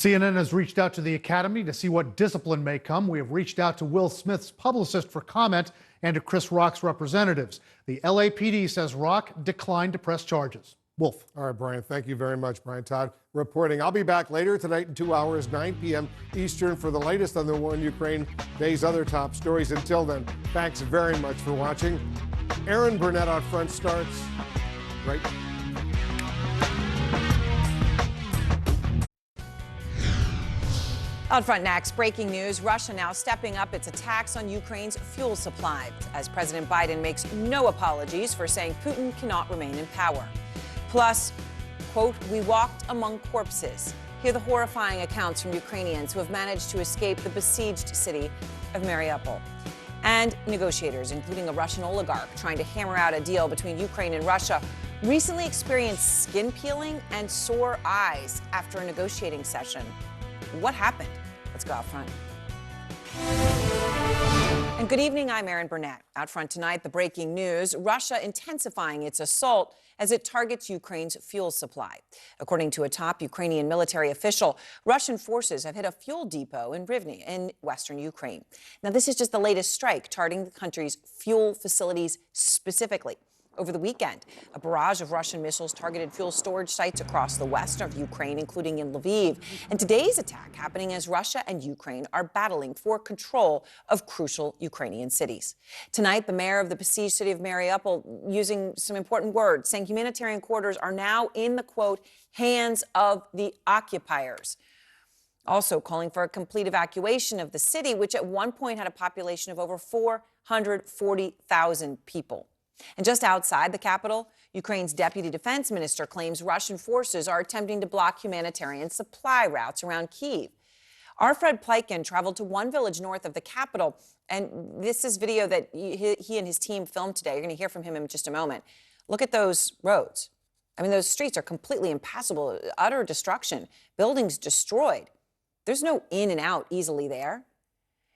CNN has reached out to the Academy to see what discipline may come. We have reached out to Will Smith's publicist for comment and to Chris Rock's representatives. The LAPD says Rock declined to press charges. Wolf. All right, Brian, thank you very much. Brian Todd reporting. I'll be back later tonight in 2 hours, 9 p.m. Eastern, for the latest on the war in Ukraine, day's other top stories. Until then, thanks very much for watching. Erin Burnett on Front starts right now. Out front next, breaking news. Russia now stepping up its attacks on Ukraine's fuel supply as President Biden makes no apologies for saying Putin cannot remain in power. Plus, quote, we walked among corpses. Hear the horrifying accounts from Ukrainians who have managed to escape the besieged city of Mariupol. And negotiators, including a Russian oligarch trying to hammer out a deal between Ukraine and Russia, recently experienced skin peeling and sore eyes after a negotiating session. What happened? Let's go out front. And good evening, I'm Erin Burnett. Out front tonight, the breaking news: Russia intensifying its assault as it targets Ukraine's fuel supply. According to a top Ukrainian military official, Russian forces have hit a fuel depot in Rivne in western Ukraine. Now, this is just the latest strike targeting the country's fuel facilities specifically. Over the weekend, a barrage of Russian missiles targeted fuel storage sites across the west of Ukraine, including in Lviv. And today's attack happening as Russia and Ukraine are battling for control of crucial Ukrainian cities. Tonight, the mayor of the besieged city of Mariupol using some important words, saying humanitarian corridors are now in the, quote, hands of the occupiers. Also calling for a complete evacuation of the city, which at one point had a population of over 440,000 people. And just outside the capital, Ukraine's deputy defense minister claims Russian forces are attempting to block humanitarian supply routes around Kyiv. Our Fred Pleitgen traveled to one village north of the capital, and this is video that he and his team filmed today. You're going to hear from him in just a moment. Look at those roads. I mean, those streets are completely impassable, utter destruction, buildings destroyed. There's no in and out easily there.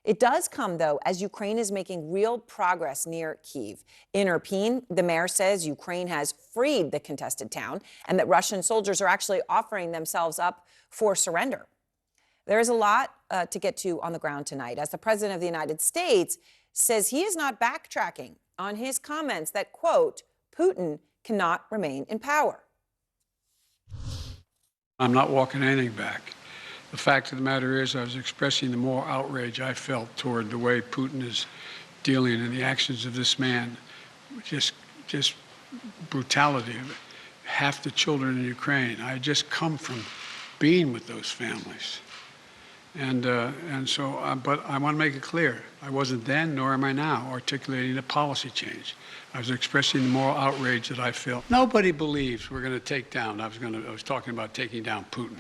It does come, though, as Ukraine is making real progress near Kyiv. In Irpin, the mayor says Ukraine has freed the contested town and that Russian soldiers are actually offering themselves up for surrender. There is a lot to get to on the ground tonight, as the president of the United States says he is not backtracking on his comments that, quote, Putin cannot remain in power. I'm not walking anything back. The fact of the matter is, I was expressing the moral outrage I felt toward the way Putin is dealing and the actions of this man. Just brutality of it. Half the children in Ukraine. I just come from being with those families. But I want to make it clear, I wasn't then, nor am I now, articulating a policy change. I was expressing the moral outrage that I feel. Nobody believes we're going to take down, I was talking about taking down Putin.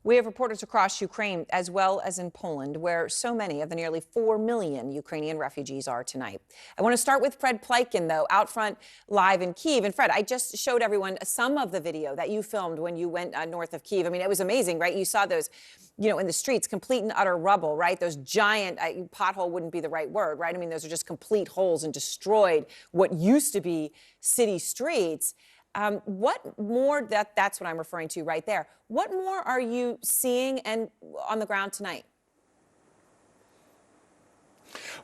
We have reporters across Ukraine as well as in Poland, where so many of the nearly 4 million Ukrainian refugees are tonight. I want to start with Fred Pleitgen, though, out front live in Kyiv. And Fred, I just showed everyone some of the video that you filmed when you went north of Kyiv. I mean, it was amazing, right? You saw those, in the streets, complete and utter rubble, right? Those giant, pothole wouldn't be the right word, right? I mean, those are just complete holes and destroyed what used to be city streets. What more, that's what I'm referring to right there. What more are you seeing and on the ground tonight?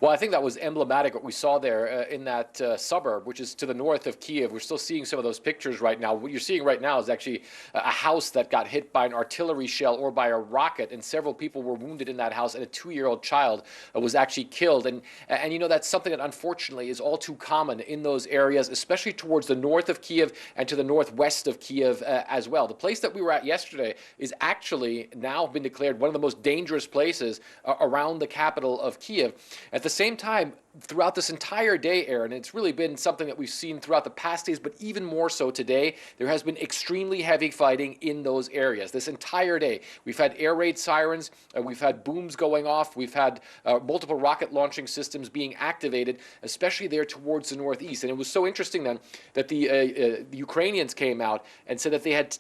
Well, I think that was emblematic what we saw there in that suburb, which is to the north of Kyiv. We're still seeing some of those pictures right now. What you're seeing right now is actually a house that got hit by an artillery shell or by a rocket, and several people were wounded in that house, and a 2-year-old child was actually killed. And that's something that unfortunately is all too common in those areas, especially towards the north of Kyiv and to the northwest of Kyiv as well. The place that we were at yesterday is actually now been declared one of the most dangerous places around the capital of Kyiv. At the same time, throughout this entire day, Aaron, it's really been something that we've seen throughout the past days, but even more so today, there has been extremely heavy fighting in those areas. This entire day, we've had air raid sirens, we've had booms going off, we've had multiple rocket launching systems being activated, especially there towards the northeast. And it was so interesting then that the Ukrainians came out and said that they had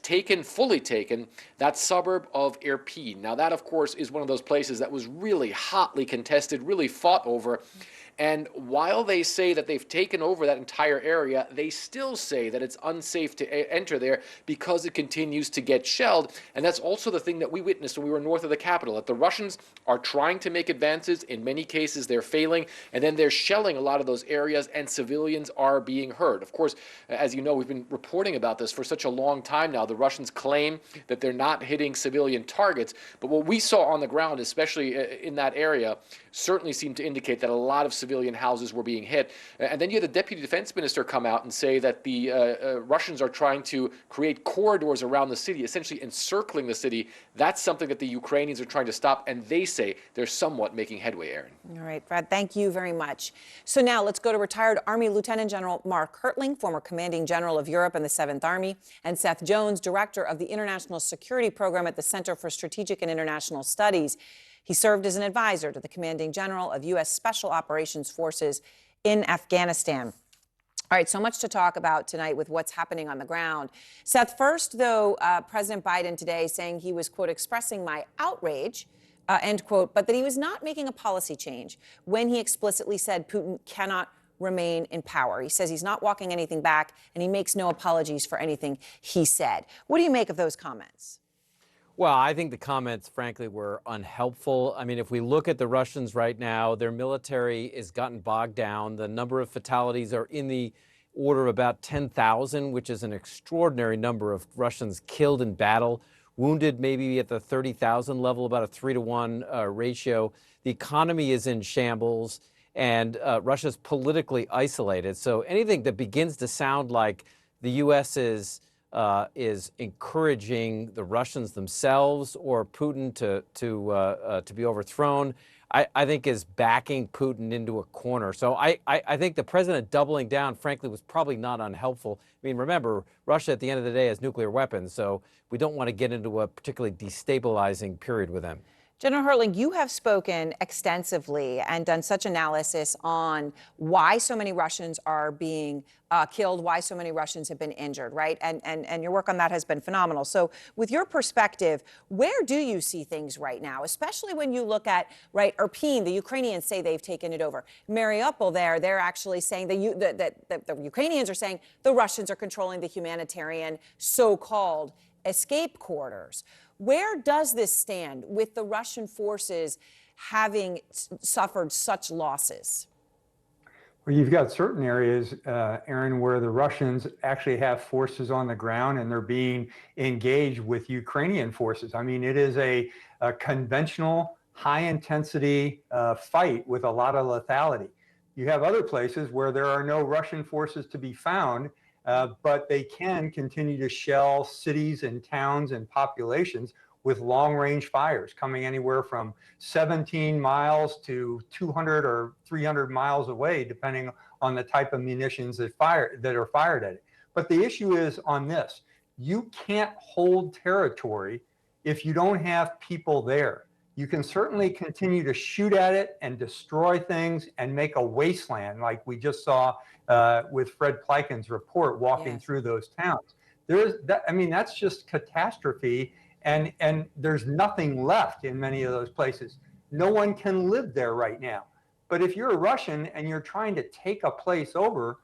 fully taken that suburb of Irpin. Now that, of course, is one of those places that was really hotly contested, really fought over. And while they say that they've taken over that entire area, they still say that it's unsafe to enter there because it continues to get shelled. And that's also the thing that we witnessed when we were north of the capital, that the Russians are trying to make advances. In many cases, they're failing, and then they're shelling a lot of those areas, and civilians are being hurt. Of course, as you know, we've been reporting about this for such a long time now. The Russians claim that they're not hitting civilian targets, but what we saw on the ground, especially in that area, certainly seemed to indicate that a lot of civilian houses were being hit. And then you had the deputy defense minister come out and say that the Russians are trying to create corridors around the city, essentially encircling the city. That's something that the Ukrainians are trying to stop, and they say they're somewhat making headway, Aaron. All right, Brad, thank you very much. So now let's go to retired Army Lieutenant General Mark Hertling, former commanding general of Europe and the 7th Army, and Seth Jones, director of the International Security Program at the Center for Strategic and International Studies. He served as an advisor to the commanding general of U.S. Special Operations Forces in Afghanistan. All right, so much to talk about tonight with what's happening on the ground. Seth, first, though, President Biden today saying he was, quote, expressing my outrage, end quote, but that he was not making a policy change when he explicitly said Putin cannot remain in power. He says he's not walking anything back, and he makes no apologies for anything he said. What do you make of those comments? Well, I think the comments, frankly, were unhelpful. I mean, if we look at the Russians right now, their military has gotten bogged down. The number of fatalities are in the order of about 10,000, which is an extraordinary number of Russians killed in battle. Wounded maybe at the 30,000 level, about a 3-to-1 ratio. The economy is in shambles, and Russia's politically isolated. So anything that begins to sound like the U.S. is encouraging the Russians themselves or Putin to be overthrown, I think is backing Putin into a corner. So I think the president doubling down, frankly, was probably not unhelpful. I mean, remember, Russia at the end of the day has nuclear weapons, so we don't want to get into a particularly destabilizing period with them. General Hertling, you have spoken extensively and done such analysis on why so many Russians are being killed, why so many Russians have been injured, right? And your work on that has been phenomenal. So with your perspective, where do you see things right now, especially when you look at, right, Irpin, the Ukrainians say they've taken it over. Mariupol they're actually saying that the Ukrainians are saying the Russians are controlling the humanitarian so-called escape corridors. Where does this stand with the Russian forces having suffered such losses? Well, you've got certain areas, Aaron, where the Russians actually have forces on the ground and they're being engaged with Ukrainian forces. I mean, it is a conventional, high-intensity fight with a lot of lethality. You have other places where there are no Russian forces to be found, but they can continue to shell cities and towns and populations with long-range fires coming anywhere from 17 miles to 200 or 300 miles away, depending on the type of munitions that are fired at it. But the issue is on this: you can't hold territory if you don't have people there. You can certainly continue to shoot at it and destroy things and make a wasteland like we just saw with Fred Pliken's report walking through those towns. That's just catastrophe, and there's nothing left in many of those places. No one can live there right now. But if you're a Russian and you're trying to take a place over,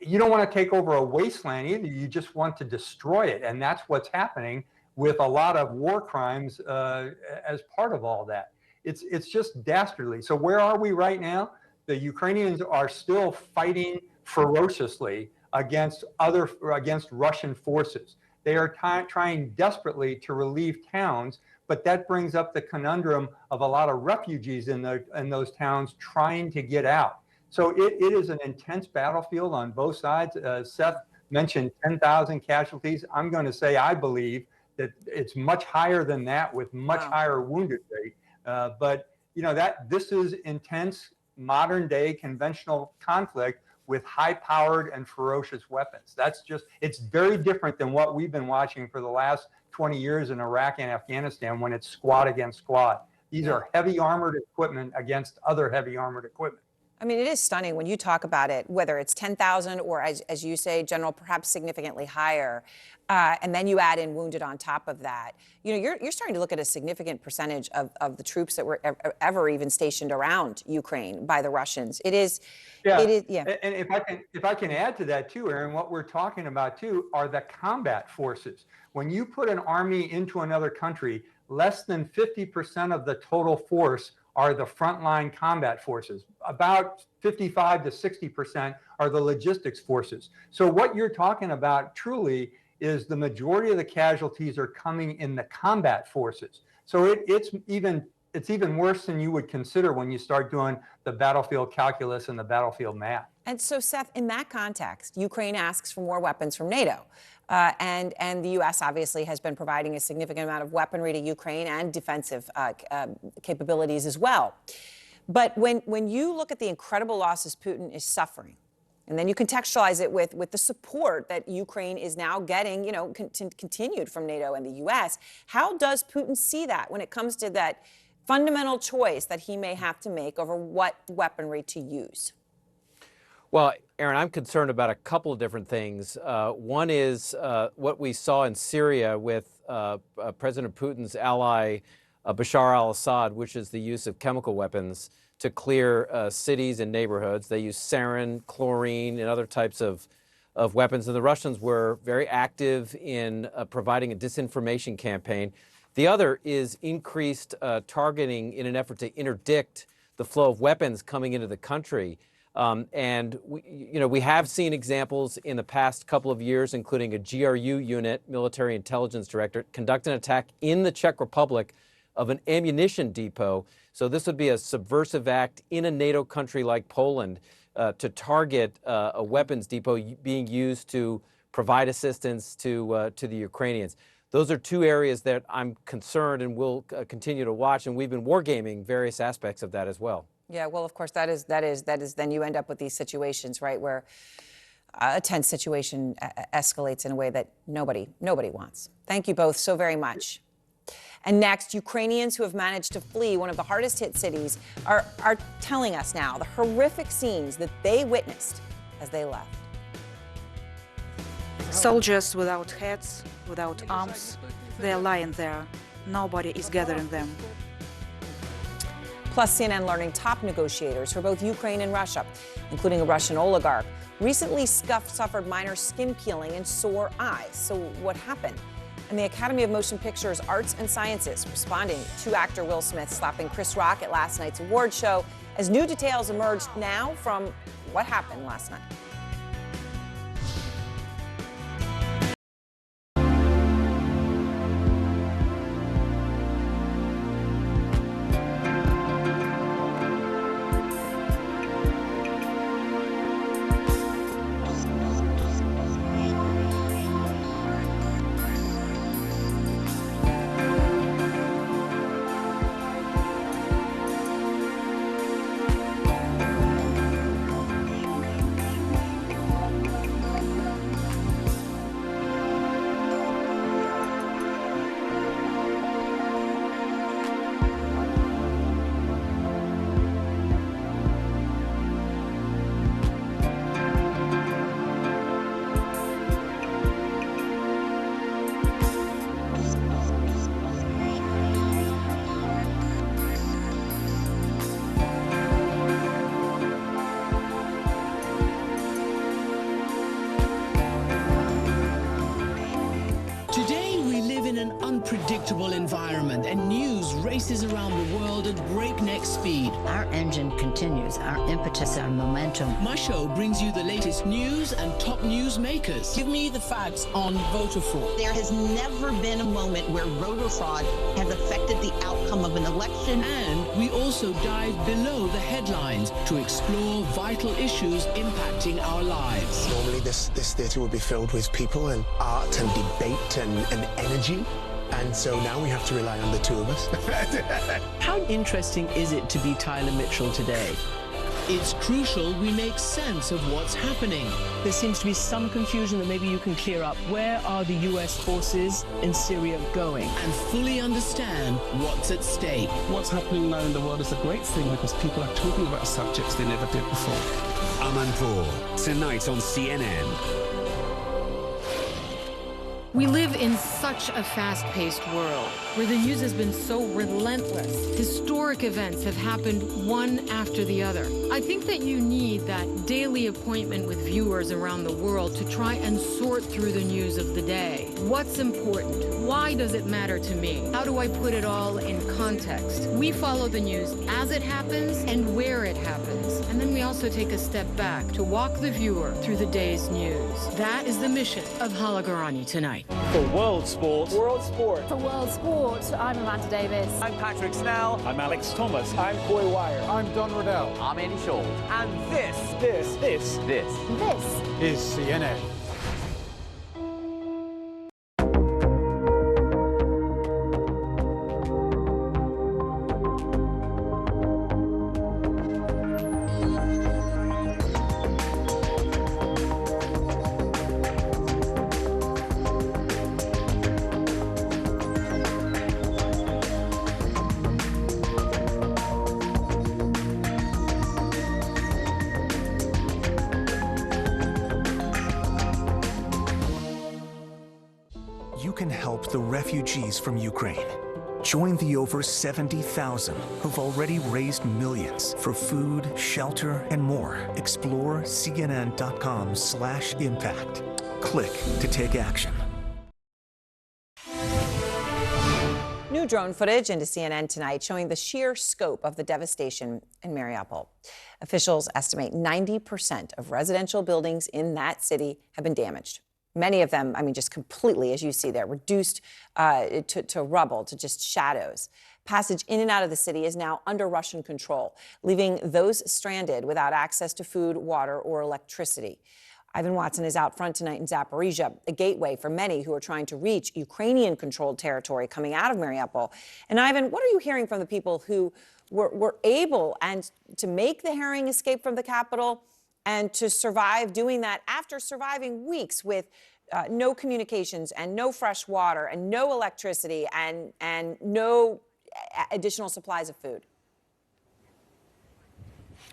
you don't want to take over a wasteland either. You just want to destroy it, and that's what's happening with a lot of war crimes as part of all that. It's just dastardly. So where are we right now? The Ukrainians are still fighting ferociously against Russian forces. They are trying desperately to relieve towns, but that brings up the conundrum of a lot of refugees in those towns trying to get out. So it is an intense battlefield on both sides. Seth mentioned 10,000 casualties. I'm going to say I believe that it's much higher than that, with much higher wounded rate. But you know that this is intense, modern day conventional conflict with high-powered and ferocious weapons. It's very different than what we've been watching for the last 20 years in Iraq and Afghanistan, when it's squad against squad. These are heavy armored equipment against other heavy armored equipment. I mean, it is stunning when you talk about it, whether it's 10,000 or, as you say, General, perhaps significantly higher, and then you add in wounded on top of that. You know, you're starting to look at a significant percentage of the troops that were ever even stationed around Ukraine by the Russians. It is, Yeah. it is, yeah. And if I can add to that too, Aaron, what we're talking about too are the combat forces. When you put an army into another country, less than 50% of the total force are the frontline combat forces. About 55 to 60% are the logistics forces. So what you're talking about truly is the majority of the casualties are coming in the combat forces. So it's even worse than you would consider when you start doing the battlefield calculus and the battlefield math. And so, Seth, in that context, Ukraine asks for more weapons from NATO. And the U.S. obviously has been providing a significant amount of weaponry to Ukraine and defensive capabilities as well. But when you look at the incredible losses Putin is suffering, and then you contextualize it with the support that Ukraine is now getting, you know, continued from NATO and the U.S., how does Putin see that when it comes to that fundamental choice that he may have to make over what weaponry to use? Well, Aaron, I'm concerned about a couple of different things. One is what we saw in Syria with President Putin's ally, Bashar al-Assad, which is the use of chemical weapons to clear cities and neighborhoods. They use sarin, chlorine, and other types of weapons. And the Russians were very active in providing a disinformation campaign. The other is increased targeting in an effort to interdict the flow of weapons coming into the country. And we have seen examples in the past couple of years, including a GRU unit, military intelligence directorate, conduct an attack in the Czech Republic of an ammunition depot. So this would be a subversive act in a NATO country like Poland to target a weapons depot being used to provide assistance to the Ukrainians. Those are two areas that I'm concerned and will continue to watch, and we've been wargaming various aspects of that as well. Yeah, well, of course, that is. Then you end up with these situations, right, where a tense situation escalates in a way that nobody wants. Thank you both so very much. And next, Ukrainians who have managed to flee one of the hardest hit cities are telling us now the horrific scenes that they witnessed as they left. Soldiers without heads, without arms, they're lying there. Nobody is gathering them. Plus, CNN learning top negotiators for both Ukraine and Russia, including a Russian oligarch, recently suffered minor skin peeling and sore eyes. So what happened? And the Academy of Motion Pictures Arts and Sciences responding to actor Will Smith slapping Chris Rock at last night's award show as new details emerged now from what happened last night. Unpredictable environment, and news races around the world at breakneck speed. Our engine continues, our impetus, our momentum. My show brings you the latest news and top news makers. Give me the facts on voter fraud. There has never been a moment where voter fraud has affected the outcome of an election. And we also dive below the headlines to explore vital issues impacting our lives. Normally this theatre would be filled with people and art and debate and energy. And so now we have to rely on the two of us. How interesting is it to be Tyler Mitchell today? It's crucial we make sense of what's happening. There seems to be some confusion that maybe you can clear up. Where are the US forces in Syria going? And fully understand what's at stake. What's happening now in the world is a great thing because people are talking about subjects they never did before. Amanpour, tonight on CNN. We live in such a fast-paced world where the news has been so relentless. Historic events have happened one after the other. I think that you need that daily appointment with viewers around the world to try and sort through the news of the day. What's important? Why does it matter to me? How do I put it all in context? We follow the news as it happens and where it happens. And then we also take a step back to walk the viewer through the day's news. That is the mission of Hala Garani tonight. For World Sport. World Sport. For World Sport, I'm Amanda Davis. I'm Patrick Snell. I'm Alex Thomas. I'm Coy Wire. I'm Don Riddell. I'm Andy Shaw. And this is CNN. You can help the refugees from Ukraine. Join the over 70,000 who've already raised millions for food, shelter, and more. Explore cnn.com/impact. Click to take action. New drone footage into CNN tonight showing the sheer scope of the devastation in Mariupol. Officials estimate 90% of residential buildings in that city have been damaged. Many of them, just completely, as you see there, reduced to rubble, to just shadows. Passage in and out of the city is now under Russian control, leaving those stranded without access to food, water, or electricity. Ivan Watson is out front tonight in Zaporizhia, a gateway for many who are trying to reach Ukrainian-controlled territory coming out of Mariupol. And Ivan, what are you hearing from the people who were able to make the herring escape from the capital and to survive doing that after surviving weeks with no communications and no fresh water and no electricity and no additional supplies of food?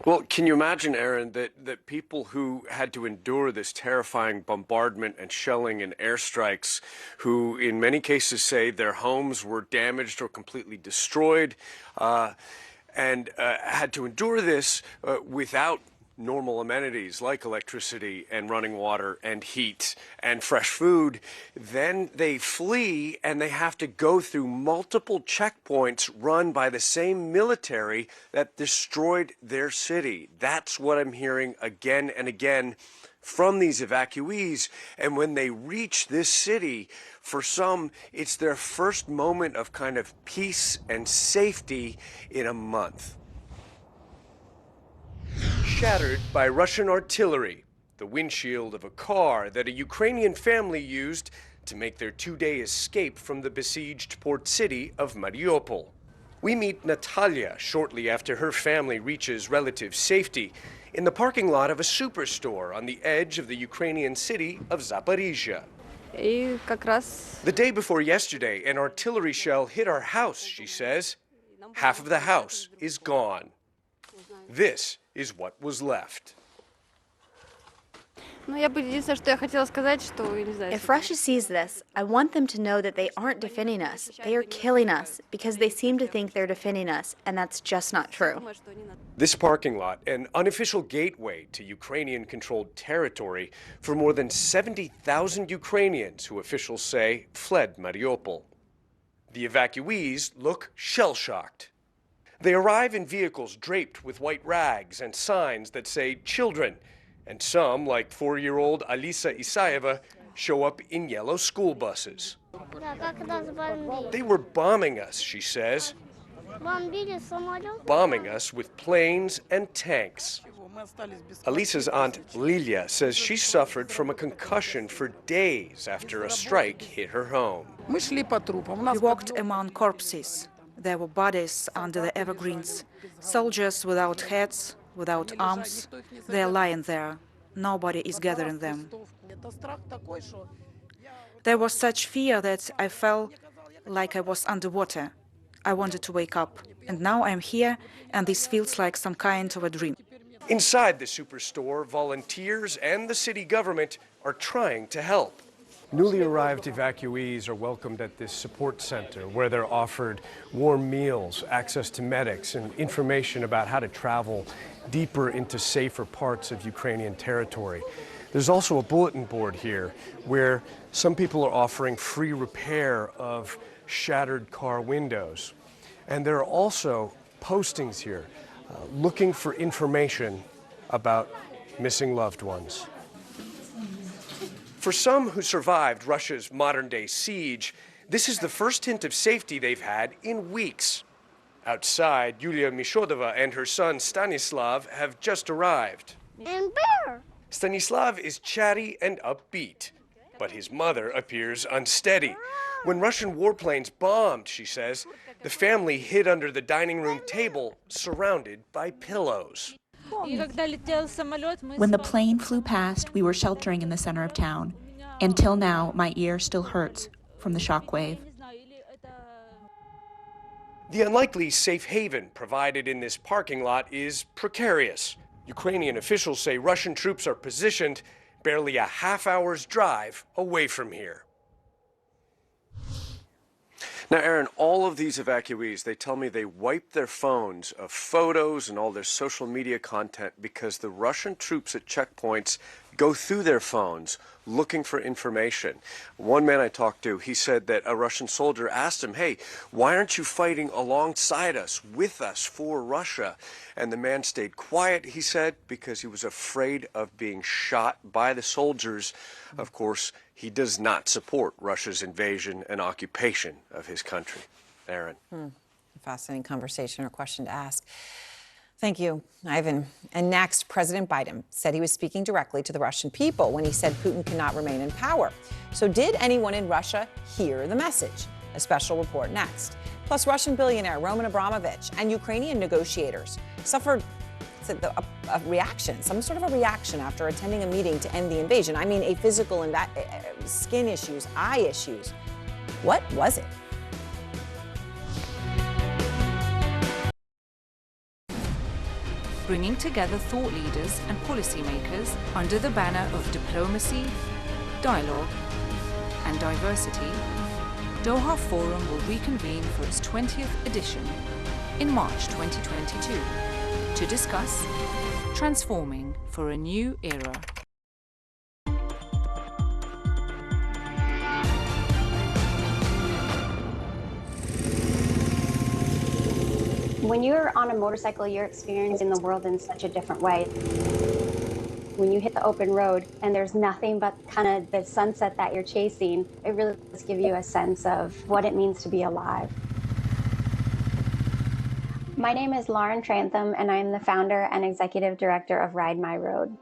Well, can you imagine, Aaron, that people who had to endure this terrifying bombardment and shelling and airstrikes, who in many cases say their homes were damaged or completely destroyed, and had to endure this without normal amenities like electricity and running water and heat and fresh food, then they flee and they have to go through multiple checkpoints run by the same military that destroyed their city. That's what I'm hearing again and again from these evacuees. And when they reach this city, for some, it's their first moment of kind of peace and safety in a month. Shattered by Russian artillery, the windshield of a car that a Ukrainian family used to make their two-day escape from the besieged port city of Mariupol. We meet Natalia shortly after her family reaches relative safety in the parking lot of a superstore on the edge of the Ukrainian city of Zaporizhia. The day before yesterday, an artillery shell hit our house, she says. Half of the house is gone. This is what was left. If Russia sees this, I want them to know that they aren't defending us. They are killing us because they seem to think they're defending us, and that's just not true. This parking lot, an unofficial gateway to Ukrainian-controlled territory for more than 70,000 Ukrainians who officials say fled Mariupol. The evacuees look shell-shocked. They arrive in vehicles draped with white rags and signs that say children, and some, like 4-year-old Alisa Isayeva, show up in yellow school buses. They were bombing us, she says. Bombing us with planes and tanks. Alisa's aunt Lilia says she suffered from a concussion for days after a strike hit her home. We walked among corpses. There were bodies under the evergreens, soldiers without heads, without arms. They're lying there. Nobody is gathering them. There was such fear that I felt like I was underwater. I wanted to wake up. And now I'm here, and this feels like some kind of a dream. Inside the superstore, volunteers and the city government are trying to help. Newly arrived evacuees are welcomed at this support center where they're offered warm meals, access to medics, and information about how to travel deeper into safer parts of Ukrainian territory. There's also a bulletin board here where some people are offering free repair of shattered car windows. And there are also postings here looking for information about missing loved ones. For some who survived Russia's modern-day siege, this is the first hint of safety they've had in weeks. Outside, Yulia Mishodova and her son Stanislav have just arrived. And bear! Stanislav is chatty and upbeat, but his mother appears unsteady. When Russian warplanes bombed, she says, the family hid under the dining room table, surrounded by pillows. When the plane flew past, we were sheltering in the center of town. Until now, my ear still hurts from the shockwave. The unlikely safe haven provided in this parking lot is precarious. Ukrainian officials say Russian troops are positioned barely a half-hour's drive away from here. Now, Aaron, all of these evacuees, they tell me they wiped their phones of photos and all their social media content because the Russian troops at checkpoints go through their phones looking for information. One man I talked to, he said that a Russian soldier asked him, hey, why aren't you fighting alongside us, with us, for Russia? And the man stayed quiet, he said, because he was afraid of being shot by the soldiers. Of course, he does not support Russia's invasion and occupation of his country. Aaron. Fascinating conversation or question to ask. Thank you, Ivan. And next, President Biden said he was speaking directly to the Russian people when he said Putin cannot remain in power. So did anyone in Russia hear the message? A special report next. Plus, Russian billionaire Roman Abramovich and Ukrainian negotiators suffered a reaction, some sort of a reaction after attending a meeting to end the invasion. I mean, a physical skin issues, eye issues. What was it? Bringing together thought leaders and policymakers under the banner of diplomacy, dialogue, and diversity, Doha Forum will reconvene for its 20th edition in March 2022 to discuss transforming for a new era. When you're on a motorcycle, you're experiencing the world in such a different way. When you hit the open road and there's nothing but kind of the sunset that you're chasing, it really does give you a sense of what it means to be alive. My name is Lauren Trantham, and I'm the founder and executive director of Ride My Road.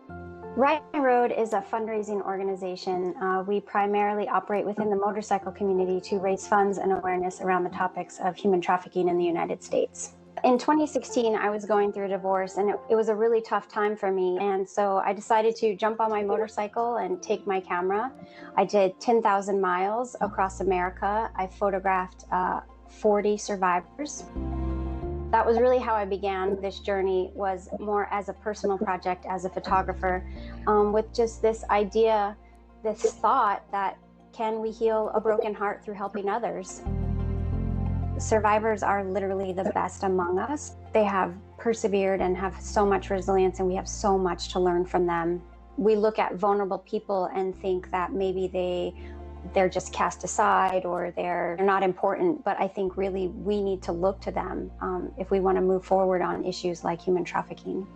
Ride My Road is a fundraising organization. We primarily operate within the motorcycle community to raise funds and awareness around the topics of human trafficking in the United States. In 2016, I was going through a divorce, and it was a really tough time for me. And so I decided to jump on my motorcycle and take my camera. I did 10,000 miles across America. I photographed 40 survivors. That was really how I began this journey, was more as a personal project as a photographer, with just this idea, this thought that can we heal a broken heart through helping others? Survivors are literally the best among us. They have persevered and have so much resilience, and we have so much to learn from them. We look at vulnerable people and think that maybe they're just cast aside or they're not important, but I think really we need to look to them if we want to move forward on issues like human trafficking.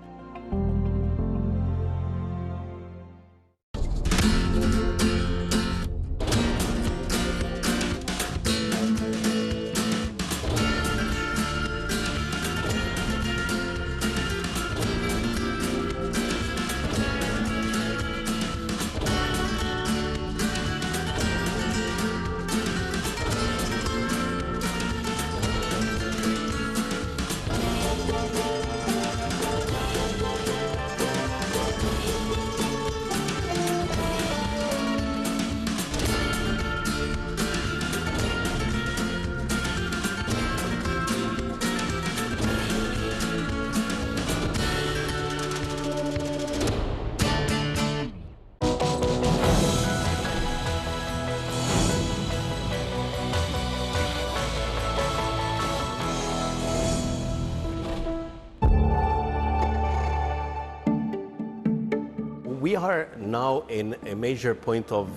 We are now in a major point of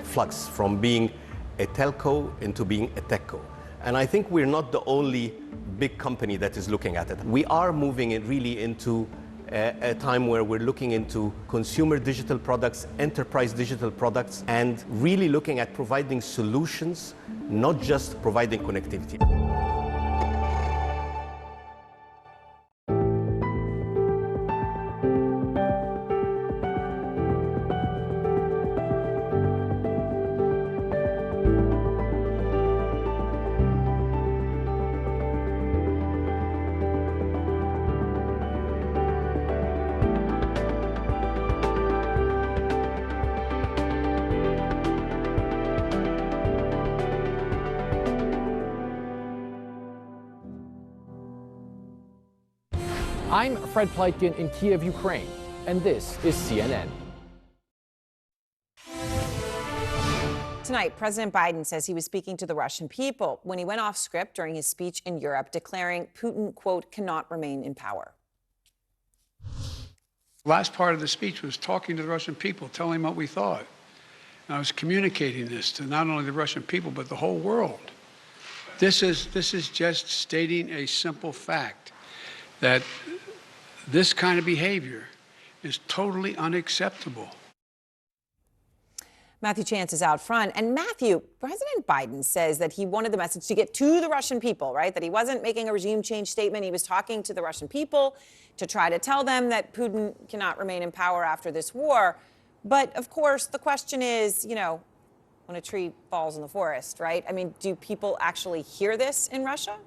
flux from being a telco into being a techco. And I think we're not the only big company that is looking at it. We are moving it really into a time where we're looking into consumer digital products, enterprise digital products, and really looking at providing solutions, not just providing connectivity. I'm Fred Pleitgen in Kiev, Ukraine, and this is CNN. Tonight, President Biden says he was speaking to the Russian people when he went off script during his speech in Europe, declaring Putin, quote, cannot remain in power. Last part of the speech was talking to the Russian people, telling them what we thought. And I was communicating this to not only the Russian people, but the whole world. This is just stating a simple fact that this kind of behavior is totally unacceptable. Matthew Chance is out front. And Matthew, President Biden says that he wanted the message to get to the Russian people, right? That he wasn't making a regime change statement. He was talking to the Russian people to try to tell them that Putin cannot remain in power after this war. But of course, the question is, you know, when a tree falls in the forest, right? I mean, do people actually hear this in Russia?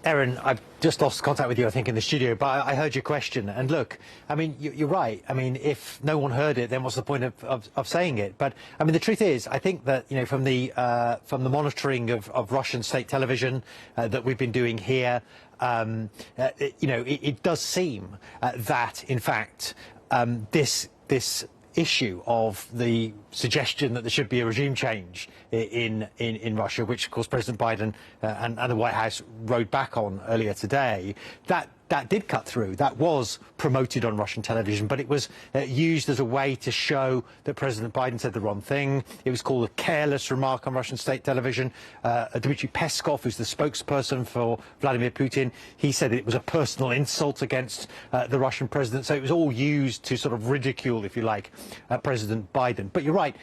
Erin, I've just lost contact with you, I think, in the studio, but I heard your question. And look, I mean, you're right. I mean, if no one heard it, then what's the point of saying it? But I mean, the truth is, I think that, you know, from the monitoring of Russian state television that we've been doing here, you know, it does seem that, in fact, this issue of the suggestion that there should be a regime change in Russia, which of course President Biden and the White House rode back on earlier today, that did cut through. That was promoted on Russian television, but it was used as a way to show that President Biden said the wrong thing. It was called a careless remark on Russian state television. Dmitry Peskov, who's the spokesperson for Vladimir Putin, he said it was a personal insult against the Russian president. So it was all used to sort of ridicule, if you like, President Biden. But you're right.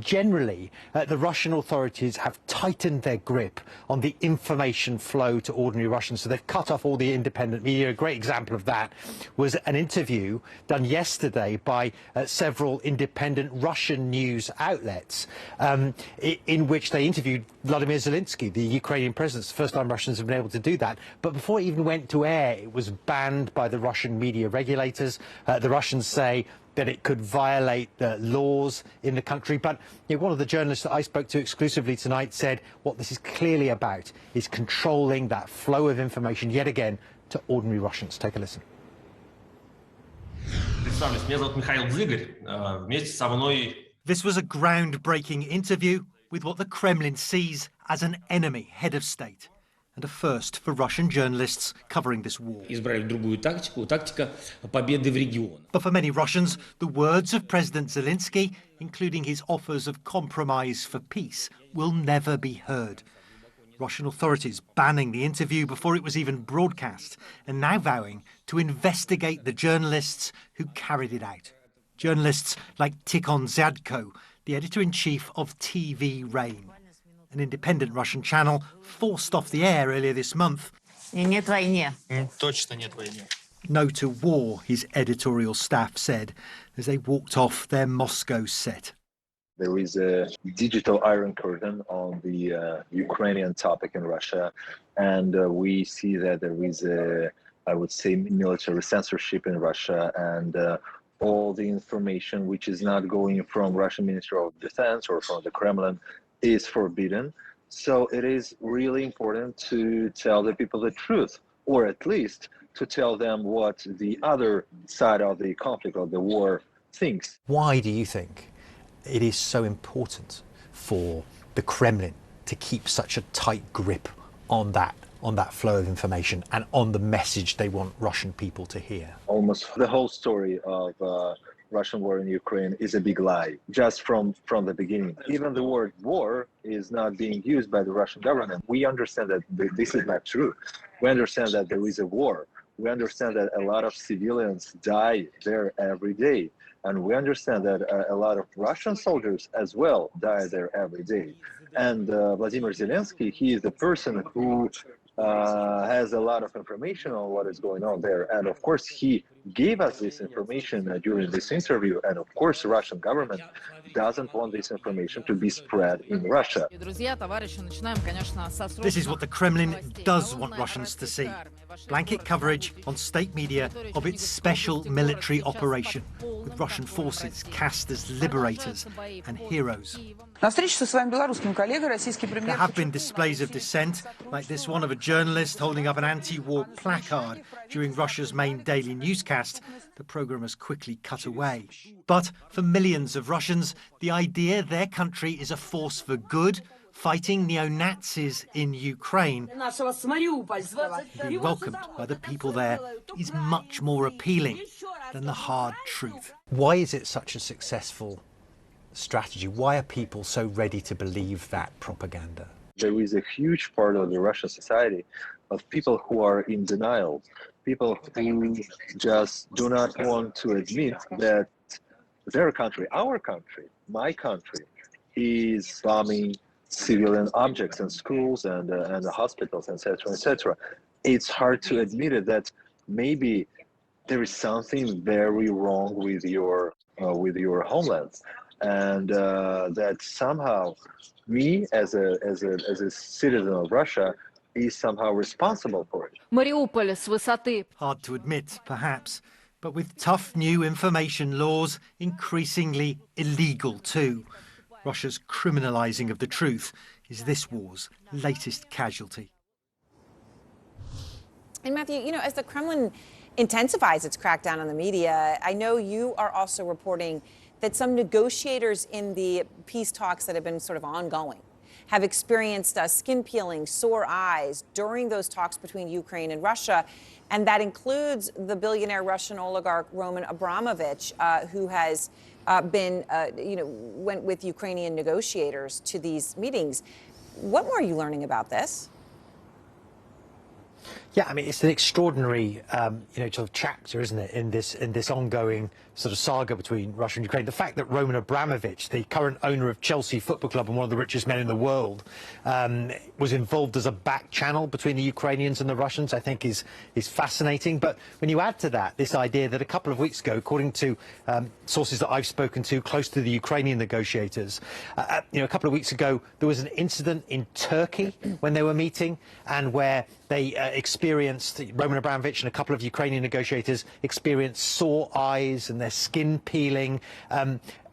Generally, the Russian authorities have tightened their grip on the information flow to ordinary Russians. So they've cut off all the independent media. A great example of that was an interview done yesterday by several independent Russian news outlets in which they interviewed Vladimir Zelensky, the Ukrainian president. It's the first time Russians have been able to do that. But before it even went to air, it was banned by the Russian media regulators. The Russians say that it could violate laws in the country. But you know, one of the journalists that I spoke to exclusively tonight said what this is clearly about is controlling that flow of information, yet again, to ordinary Russians. Take a listen. This was a groundbreaking interview with what the Kremlin sees as an enemy head of state, and a first for Russian journalists covering this war. But for many Russians, the words of President Zelensky, including his offers of compromise for peace, will never be heard. Russian authorities banning the interview before it was even broadcast, and now vowing to investigate the journalists who carried it out. Journalists like Tikhon Zyadko, the editor-in-chief of TV Rain, an independent Russian channel forced off the air earlier this month. No to war, his editorial staff said, as they walked off their Moscow set. There is a digital iron curtain on the Ukrainian topic in Russia, and we see that there is I would say, military censorship in Russia, and all the information which is not going from Russian Ministry of Defense or from the Kremlin is forbidden. So it is really important to tell the people the truth, or at least to tell them what the other side of the conflict or the war thinks. Why do you think it is so important for the Kremlin to keep such a tight grip on that on that flow of information and on the message they want Russian people to hear? Almost the whole story of Russian war in Ukraine is a big lie, just from the beginning. Even the word war is not being used by the Russian government. We understand that this is not true. We understand that there is a war. We understand that a lot of civilians die there every day. And we understand that a lot of Russian soldiers as well die there every day. And Vladimir Zelensky, he is the person who has a lot of information on what is going on there. And of course, he gave us this information during this interview. And of course, the Russian government doesn't want this information to be spread in Russia. This is what the Kremlin does want Russians to see. Blanket coverage on state media of its special military operation, with Russian forces cast as liberators and heroes. There have been displays of dissent, like this one of a journalist holding up an anti-war placard during Russia's main daily newscast. The programme has quickly cut away. But for millions of Russians, the idea their country is a force for good, fighting neo-Nazis in Ukraine, being welcomed by the people there, is much more appealing than the hard truth. Why is it such a successful strategy? Why are people so ready to believe that propaganda? There is a huge part of the Russian society of people who are in denial, people who just do not want to admit that their country, our country, my country, is bombing civilian objects in schools and the hospitals, etc., etc. It's hard to admit it, that maybe there is something very wrong with your homeland, and that somehow me as a citizen of Russia is somehow responsible for it. Hard to admit, perhaps, but with tough new information laws increasingly illegal too. Russia's criminalising of the truth is this war's latest casualty. And Matthew, you know, as the Kremlin intensifies its crackdown on the media, I know you are also reporting that some negotiators in the peace talks that have been sort of ongoing have experienced skin peeling, sore eyes during those talks between Ukraine and Russia. And that includes the billionaire Russian oligarch Roman Abramovich, who has went with Ukrainian negotiators to these meetings. What more are you learning about this? Yeah, I mean, it's an extraordinary, sort of chapter, isn't it, in this ongoing sort of saga between Russia and Ukraine. The fact that Roman Abramovich, the current owner of Chelsea Football Club and one of the richest men in the world, was involved as a back channel between the Ukrainians and the Russians, I think is fascinating. But when you add to that this idea that a couple of weeks ago, according to sources that I've spoken to close to the Ukrainian negotiators, a couple of weeks ago, there was an incident in Turkey when they were meeting, and where they experienced, Roman Abramovich and a couple of Ukrainian negotiators experienced sore eyes and their skin peeling.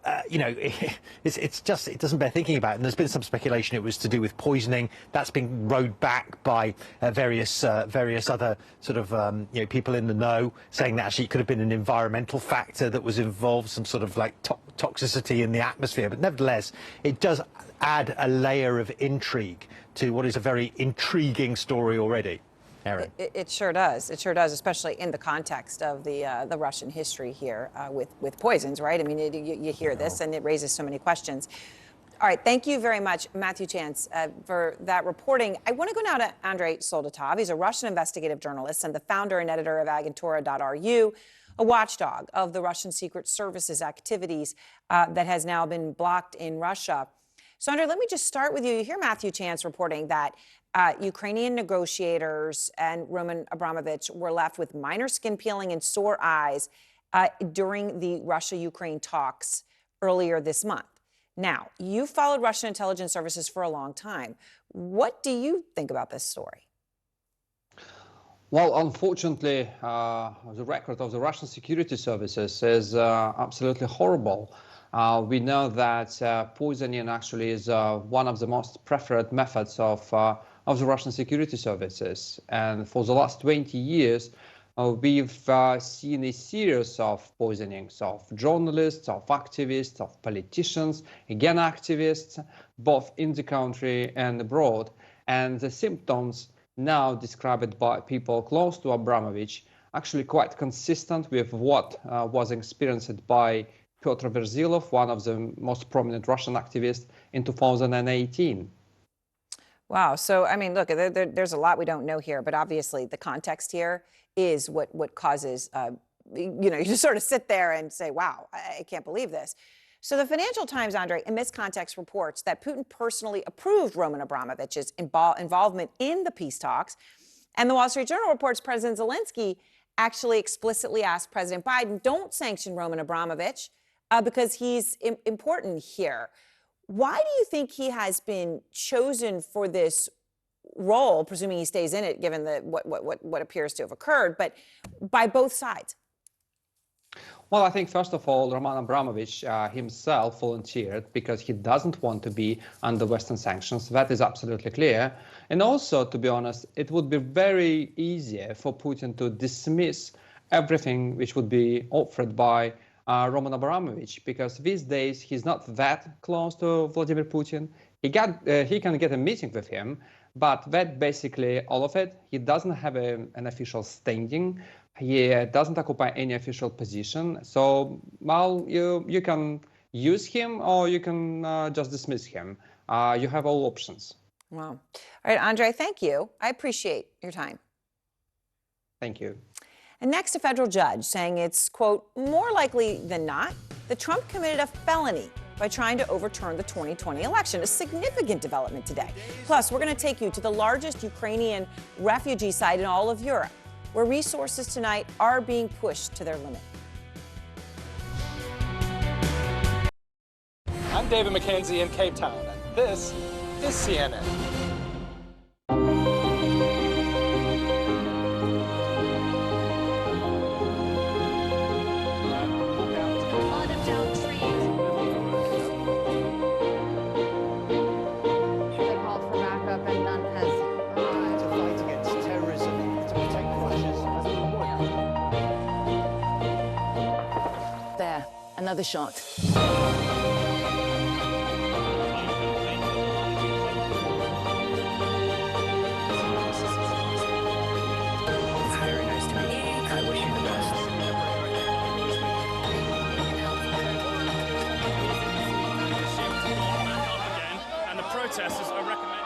It doesn't bear thinking about. And there's been some speculation it was to do with poisoning. That's been rowed back by various other sort of people in the know, saying that actually it could have been an environmental factor that was involved, some sort of like toxicity in the atmosphere. But nevertheless, it does add a layer of intrigue to what is a very intriguing story already. Erin. It sure does. It sure does, especially in the context of the Russian history here with poisons, right? I mean, you hear this and it raises so many questions. All right, thank you very much, Matthew Chance, for that reporting. I want to go now to Andrei Soldatov. He's a Russian investigative journalist and the founder and editor of Agentura.ru, a watchdog of the Russian Secret Service's activities that has now been blocked in Russia. So, Andrei, let me just start with you. You hear Matthew Chance reporting that Ukrainian negotiators and Roman Abramovich were left with minor skin peeling and sore eyes during the Russia-Ukraine talks earlier this month. Now, you followed Russian intelligence services for a long time. What do you think about this story? Well, unfortunately, the record of the Russian security services is absolutely horrible. We know that poisoning actually is one of the most preferred methods of the Russian security services. And for the last 20 years, we've seen a series of poisonings of journalists, of activists, of politicians, again activists, both in the country and abroad. And the symptoms now described by people close to Abramovich, actually quite consistent with what was experienced by Pyotr Verzilov, one of the most prominent Russian activists, in 2018. Wow. So, I mean, look, there's a lot we don't know here, but obviously the context here is what causes, you just sort of sit there and say, wow, I can't believe this. So the Financial Times, Andre, in this context reports that Putin personally approved Roman Abramovich's involvement in the peace talks. And the Wall Street Journal reports President Zelensky actually explicitly asked President Biden, don't sanction Roman Abramovich because he's important here. Why do you think he has been chosen for this role, presuming he stays in it, given what appears to have occurred, but by both sides? Well, I think, first of all, Roman Abramovich himself volunteered because he doesn't want to be under Western sanctions. That is absolutely clear. And also, to be honest, it would be very easy for Putin to dismiss everything which would be offered by Roman Abramovich, because these days he's not that close to Vladimir Putin. He can get a meeting with him, but that basically all of it. He doesn't have an official standing. He doesn't occupy any official position. So, well, you can use him or you can just dismiss him. You have all options. Wow. All right, Andre, thank you. I appreciate your time. Thank you. And next, a federal judge saying it's, quote, more likely than not that Trump committed a felony by trying to overturn the 2020 election, a significant development today. Plus, we're going to take you to the largest Ukrainian refugee site in all of Europe, where resources tonight are being pushed to their limit. I'm David McKenzie in Cape Town, and this is CNN. Another shot. Very nice to meet you. I wish you the best. And the protesters are recommending.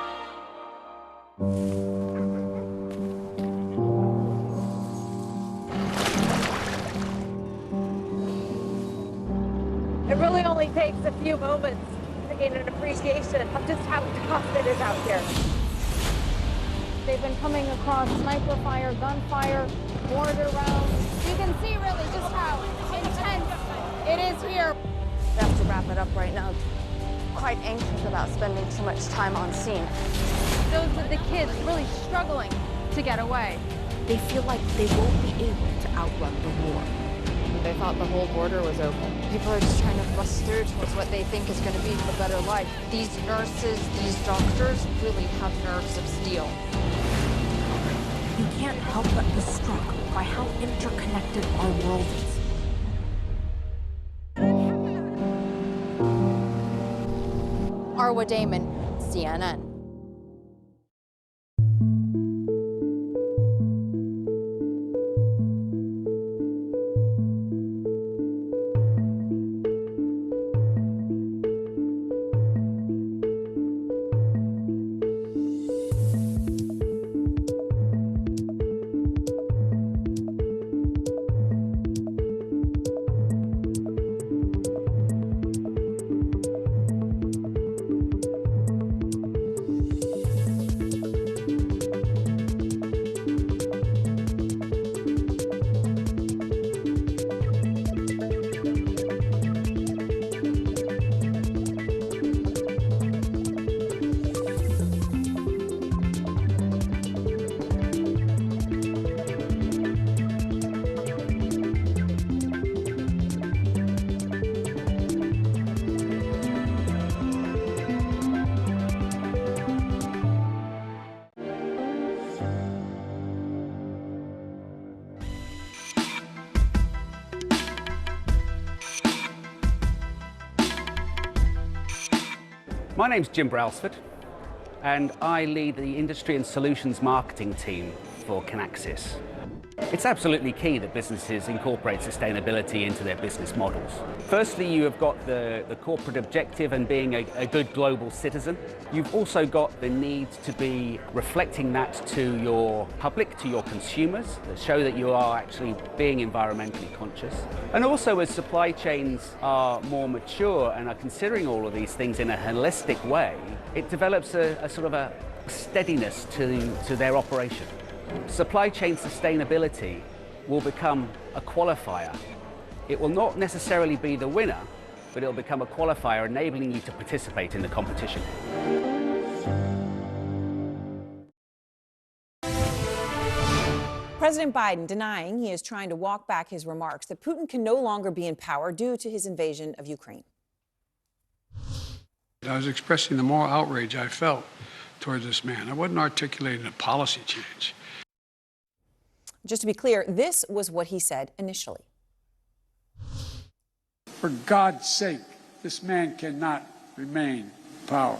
It really only takes a few moments to gain an appreciation of just how tough it is out here. They've been coming across sniper fire, gunfire, mortar rounds. You can see really just how intense it is here. We have to wrap it up right now. Quite anxious about spending too much time on scene. Those are the kids really struggling to get away. They feel like they won't be able to outrun the war. They thought the whole border was open. People are just trying to bust through towards what they think is going to be a better life. These nurses, these doctors really have nerves of steel. You can't help but be struck by how interconnected our world is. Arwa Damon, CNN. My name's Jim Brailsford, and I lead the industry and solutions marketing team for Kinaxis. It's absolutely key that businesses incorporate sustainability into their business models. Firstly, you have got the corporate objective and being a good global citizen. You've also got the need to be reflecting that to your public, to your consumers, that show that you are actually being environmentally conscious. And also, as supply chains are more mature and are considering all of these things in a holistic way, it develops a sort of a steadiness to their operation. Supply chain sustainability will become a qualifier. It will not necessarily be the winner, but it will become a qualifier enabling you to participate in the competition. President Biden denying he is trying to walk back his remarks that Putin can no longer be in power due to his invasion of Ukraine. I was expressing the moral outrage I felt towards this man. I wasn't articulating a policy change. Just to be clear, this was what he said initially. For God's sake, this man cannot remain in power.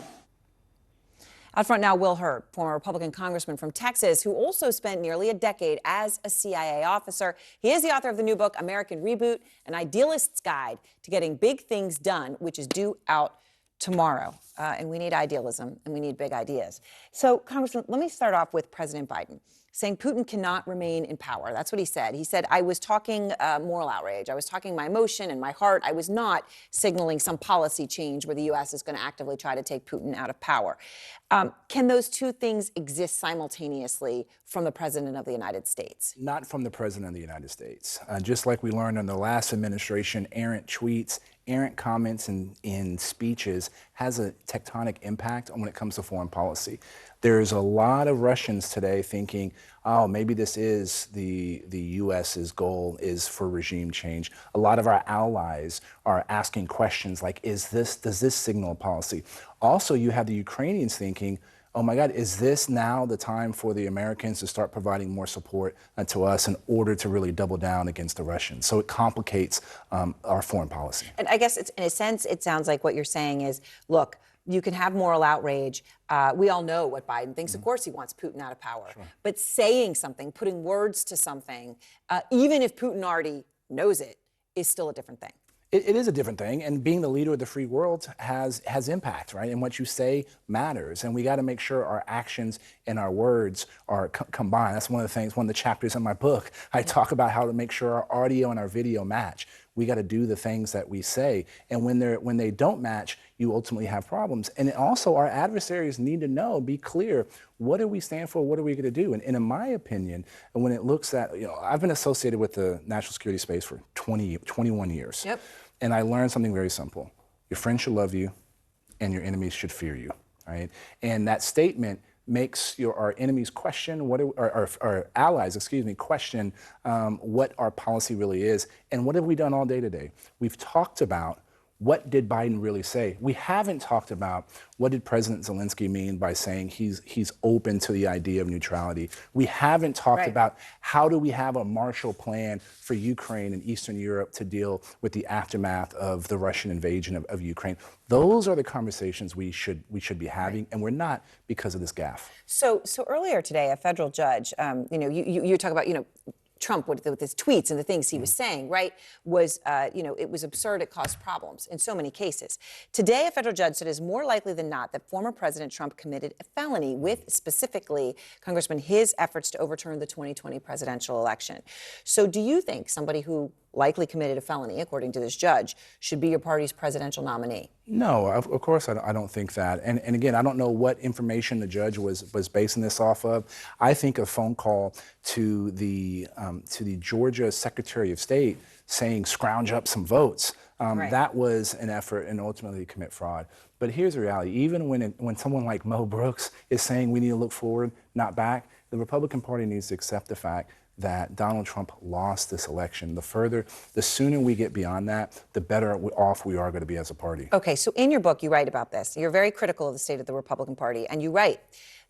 Out front now, Will Hurd, former Republican congressman from Texas, who also spent nearly a decade as a CIA officer. He is the author of the new book, American Reboot, An Idealist's Guide to Getting Big Things Done, which is due out tomorrow. And we need idealism, and we need big ideas. So, Congressman, let me start off with President Biden saying Putin cannot remain in power. That's what he said. He said, I was talking moral outrage. I was talking my emotion and my heart. I was not signaling some policy change where the U.S. is going to actively try to take Putin out of power. Can those two things exist simultaneously from the President of the United States? Not from the President of the United States. Just like we learned in the last administration, errant tweets, errant comments in speeches has a tectonic impact on when it comes to foreign policy. There's a lot of Russians today thinking, oh, maybe this is the U.S.'s goal is for regime change. A lot of our allies are asking questions like, does this signal a policy? Also, you have the Ukrainians thinking, oh my God, is this now the time for the Americans to start providing more support to us in order to really double down against the Russians? So it complicates our foreign policy. And I guess in a sense, it sounds like what you're saying is, look, you can have moral outrage. We all know what Biden thinks. Of course, he wants Putin out of power. Sure. But saying something, putting words to something, even if Putin already knows it, is still a different thing. It is a different thing, and being the leader of the free world has impact, right? And what you say matters, and we got to make sure our actions and our words are combined. That's one of the things, one of the chapters in my book. I talk about how to make sure our audio and our video match. We got to do the things that we say, and when they don't match, you ultimately have problems. And also, our adversaries need to know, be clear, what do we stand for? What are we going to do? And in my opinion, when it looks at, I've been associated with the national security space for 21 years. Yep. And I learned something very simple. Your friends should love you, and your enemies should fear you, right? And that statement makes our enemies question our allies, question what our policy really is, and what have we done all day today? We've talked about what did Biden really say. We haven't talked about what did President Zelensky mean by saying he's open to the idea of neutrality. We haven't talked about how do we have a Marshall Plan for Ukraine and Eastern Europe to deal with the aftermath of the Russian invasion of Ukraine. Those are the conversations we should be having, and we're not because of this gaffe. So earlier today, a federal judge, you talk about, Trump with his tweets and the things he was saying, was, it was absurd. It caused problems in so many cases. Today, a federal judge said it is more likely than not that former President Trump committed a felony with, specifically, Congressman, his efforts to overturn the 2020 presidential election. So do you think somebody who likely committed a felony, according to this judge, should be your party's presidential nominee? No, of course I don't think that. And again, I don't know what information the judge was basing this off of. I think a phone call to the Georgia Secretary of State saying scrounge up some votes, that was an effort and ultimately commit fraud. But here's the reality. Even when someone like Mo Brooks is saying we need to look forward, not back, the Republican Party needs to accept the fact that Donald Trump lost this election. The sooner we get beyond that, the better off we are going to be as a party. Okay, so in your book, you write about this. You're very critical of the state of the Republican Party, and you write,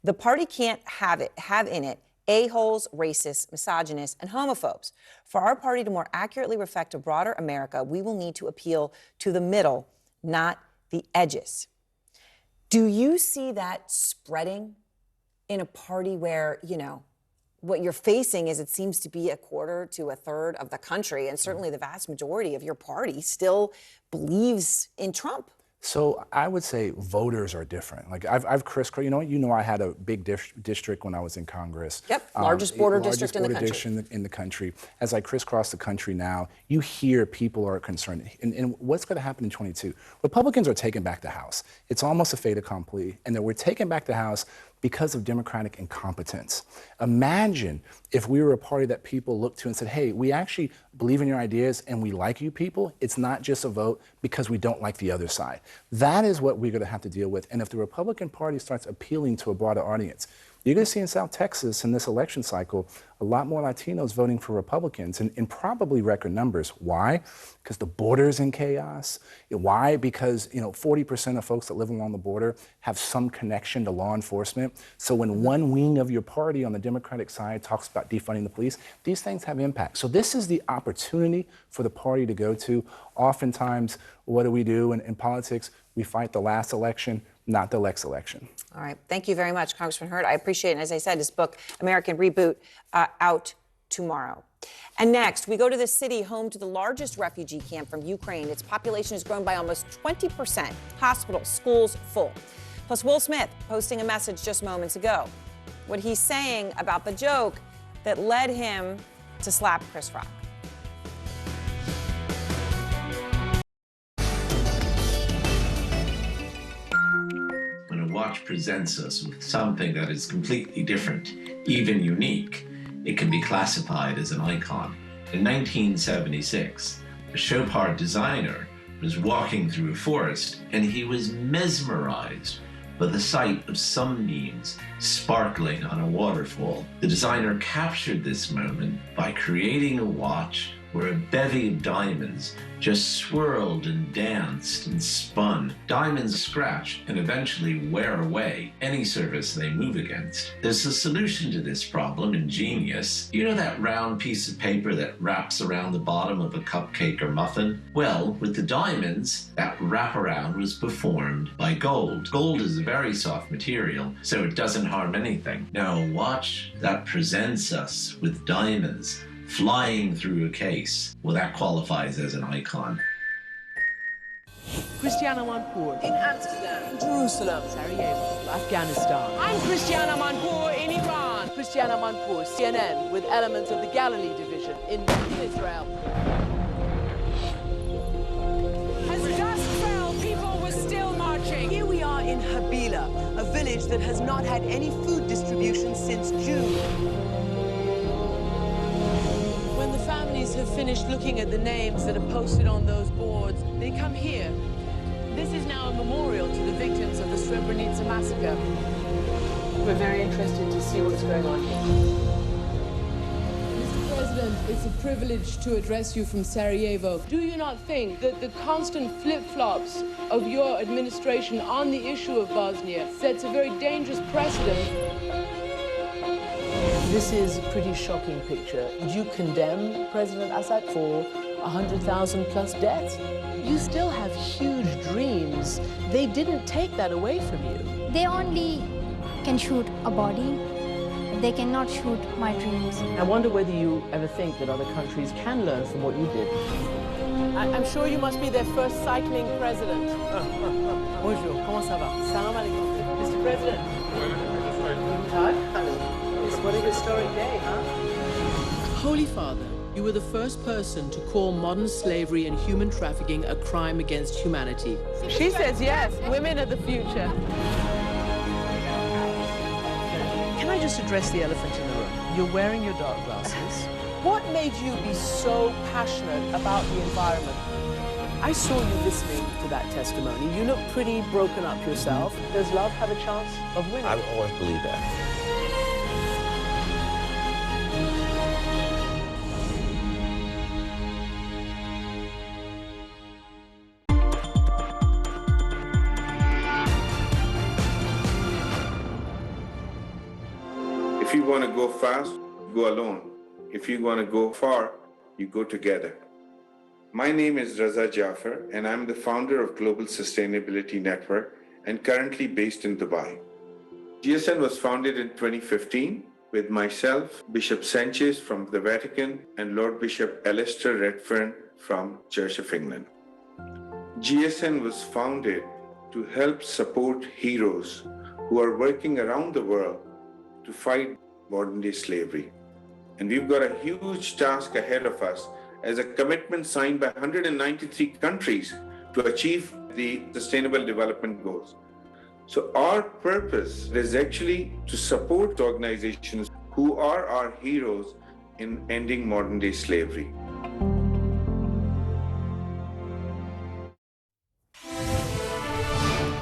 the party can't have in it a-holes, racists, misogynists, and homophobes. For our party to more accurately reflect a broader America, we will need to appeal to the middle, not the edges. Do you see that spreading in a party where, you know, what you're facing is it seems to be a quarter to a third of the country, and certainly the vast majority of your party still believes in Trump? So I would say voters are different. Like I've crisscrossed. You know, I had a big district when I was in Congress. Yep, largest border district in the country. In the country. As I crisscross the country now, you hear people are concerned. And what's going to happen in 22? Republicans are taking back the House. It's almost a fait accompli, and that we're taking back the House because of Democratic incompetence. Imagine if we were a party that people looked to and said, hey, we actually believe in your ideas and we like you people. It's not just a vote because we don't like the other side. That is what we're going to have to deal with. And if the Republican Party starts appealing to a broader audience, you're going to see in South Texas in this election cycle a lot more Latinos voting for Republicans in probably record numbers. Why? Because the border's in chaos. Why? Because 40% of folks that live along the border have some connection to law enforcement. So when one wing of your party on the Democratic side talks about defunding the police, these things have impact. So this is the opportunity for the party to go to. Oftentimes, what do we do in politics? We fight the last election, not the next election. All right. Thank you very much, Congressman Hurt. I appreciate it. And as I said, his book, American Reboot, out tomorrow. And next, we go to the city home to the largest refugee camp from Ukraine. Its population has grown by almost 20%. Hospitals, schools full. Plus, Will Smith posting a message just moments ago. What he's saying about the joke that led him to slap Chris Rock. Watch presents us with something that is completely different, even unique. It can be classified as an icon. In 1976, a Chopard designer was walking through a forest and he was mesmerized by the sight of sunbeams sparkling on a waterfall. The designer captured this moment by creating a watch where a bevy of diamonds just swirled and danced and spun. Diamonds scratch and eventually wear away any surface they move against. There's a solution to this problem in Genius. You know that round piece of paper that wraps around the bottom of a cupcake or muffin? Well, with the diamonds, that wraparound was performed by gold. Gold is a very soft material, so it doesn't harm anything. Now a watch that presents us with diamonds flying through a case, well, that qualifies as an icon. Christiane Amanpour. In Amsterdam. Jerusalem. Sarajevo. Afghanistan. I'm Christiane Amanpour in Iran. Christiane Amanpour, CNN, with elements of the Galilee division in Israel. As dusk fell, people were still marching. Here we are in Habila, a village that has not had any food distribution since June. When the families have finished looking at the names that are posted on those boards, they come here. This is now a memorial to the victims of the Srebrenica massacre. We're very interested to see what's going on here. Mr. President, it's a privilege to address you from Sarajevo. Do you not think that the constant flip-flops of your administration on the issue of Bosnia sets a very dangerous precedent? This is a pretty shocking picture. Would you condemn President Assad for 100,000 plus deaths? You still have huge dreams. They didn't take that away from you. They only can shoot a body. They cannot shoot my dreams. I wonder whether you ever think that other countries can learn from what you did. I'm sure you must be their first cycling president. Bonjour, comment ça va? Salam alaikum. Mr. President. Guten Tag. Hello. What a historic day, huh? Holy Father, you were the first person to call modern slavery and human trafficking a crime against humanity. She says yes, women are the future. Can I just address the elephant in the room? You're wearing your dark glasses. What made you be so passionate about the environment? I saw you listening to that testimony. You look pretty broken up yourself. Does love have a chance of winning? I always believe that. If you want to go fast, go alone. If you want to go far, you go together. My name is Raza Jaffer, and I'm the founder of Global Sustainability Network and currently based in Dubai. GSN was founded in 2015 with myself, Bishop Sanchez from the Vatican, and Lord Bishop Alistair Redfern from Church of England. GSN was founded to help support heroes who are working around the world to fight modern-day slavery. And we've got a huge task ahead of us as a commitment signed by 193 countries to achieve the Sustainable Development Goals. So our purpose is actually to support organizations who are our heroes in ending modern-day slavery.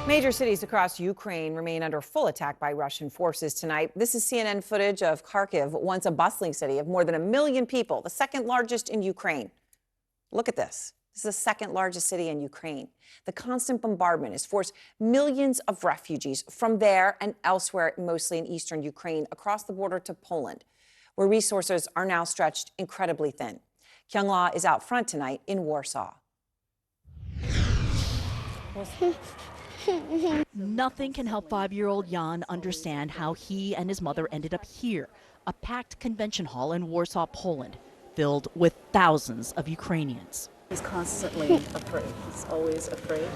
Major cities across Ukraine remain under full attack by Russian forces tonight. This is CNN footage of Kharkiv, once a bustling city of more than 1 million people, the second largest in Ukraine. Look at this. This is the second largest city in Ukraine. The constant bombardment has forced millions of refugees from there and elsewhere, mostly in eastern Ukraine, across the border to Poland, where resources are now stretched incredibly thin. Kyung La is out front tonight in Warsaw. Nothing can help 5-year-old Jan understand how he and his mother ended up here, a packed convention hall in Warsaw, Poland, filled with thousands of Ukrainians. He's constantly afraid. He's always afraid.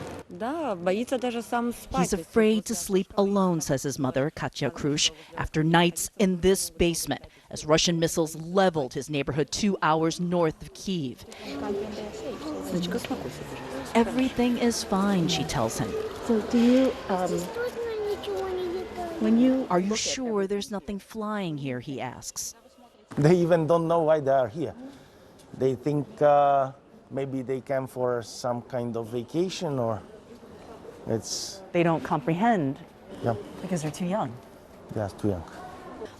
He's afraid to sleep alone, says his mother, Katya Krush, after nights in this basement as Russian missiles leveled his neighborhood 2 hours north of Kyiv. Everything is fine, she tells him. So do you, Are you sure there's nothing flying here, he asks. They even don't know why they are here. They think maybe they came for some kind of vacation, or they don't comprehend. Yeah. Because they're too young. Yeah, too young.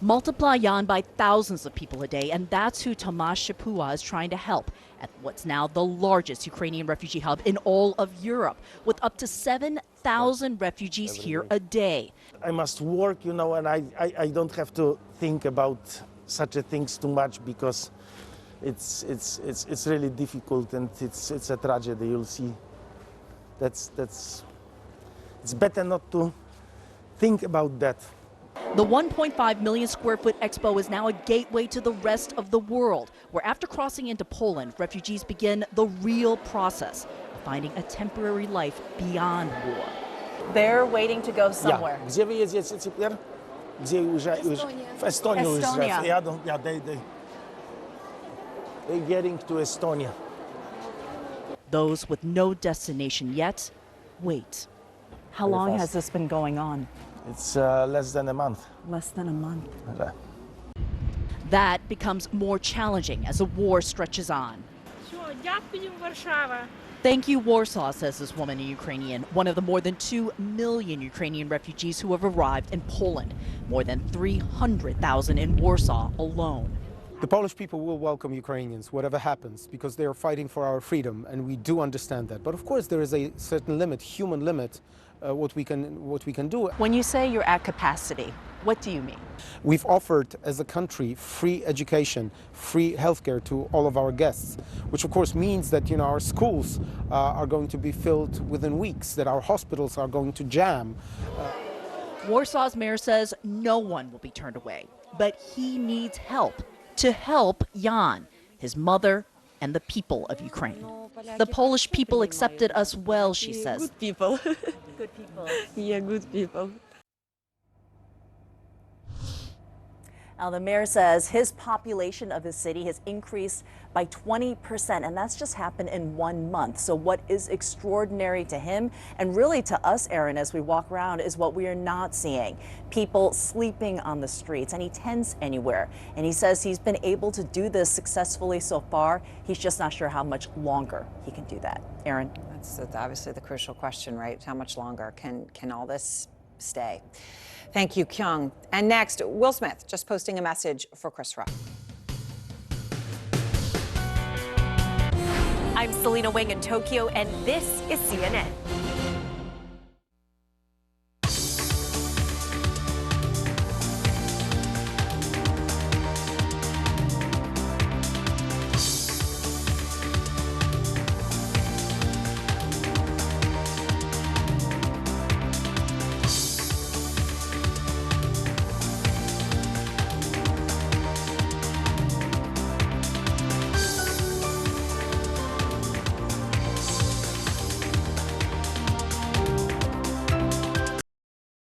Multiply Jan by thousands of people a day, and that's who Tomasz Shapua is trying to help at what's now the largest Ukrainian refugee hub in all of Europe, with up to 7,000 refugees here a day. I must work, and I don't have to think about such a things too much, because it's really difficult, and it's a tragedy. You'll see. It's better not to think about that. The 1.5 million square foot expo is now a gateway to the rest of the world, where after crossing into Poland, refugees begin the real process of finding a temporary life beyond war. They're waiting to go somewhere. Gdzie wy jedziecie теперь? Gdzie już w Estonię they're getting to Estonia. Those with no destination yet wait. How long has this been going on? It's less than a month. Less than a month. That becomes more challenging as the war stretches on. Thank you, Warsaw, says this woman in Ukrainian, one of the more than 2 million Ukrainian refugees who have arrived in Poland, more than 300,000 in Warsaw alone. The Polish people will welcome Ukrainians, whatever happens, because they are fighting for our freedom, and we do understand that. But of course, there is a certain limit, human limit, what we can do. When you say you're at capacity, what do you mean? We've offered, as a country, free education, free healthcare to all of our guests, which of course means that our schools are going to be filled within weeks, that our hospitals are going to jam. Warsaw's mayor says no one will be turned away, but he needs help to help Jan, his mother, and the people of Ukraine. The Polish people accepted us well, she says. Good people. Good people. Yeah, good people. Now, the mayor says his population of his city has increased by 20%, and that's just happened in 1 month. So what is extraordinary to him, and really to us, Aaron, as we walk around, is what we are not seeing. People sleeping on the streets, any tents anywhere. And he says he's been able to do this successfully so far. He's just not sure how much longer he can do that. Aaron? That's obviously the crucial question, right? How much longer can all this stay? Thank you, Kyung. And next, Will Smith just posting a message for Chris Rock. I'm Selena Wang in Tokyo, and this is CNN.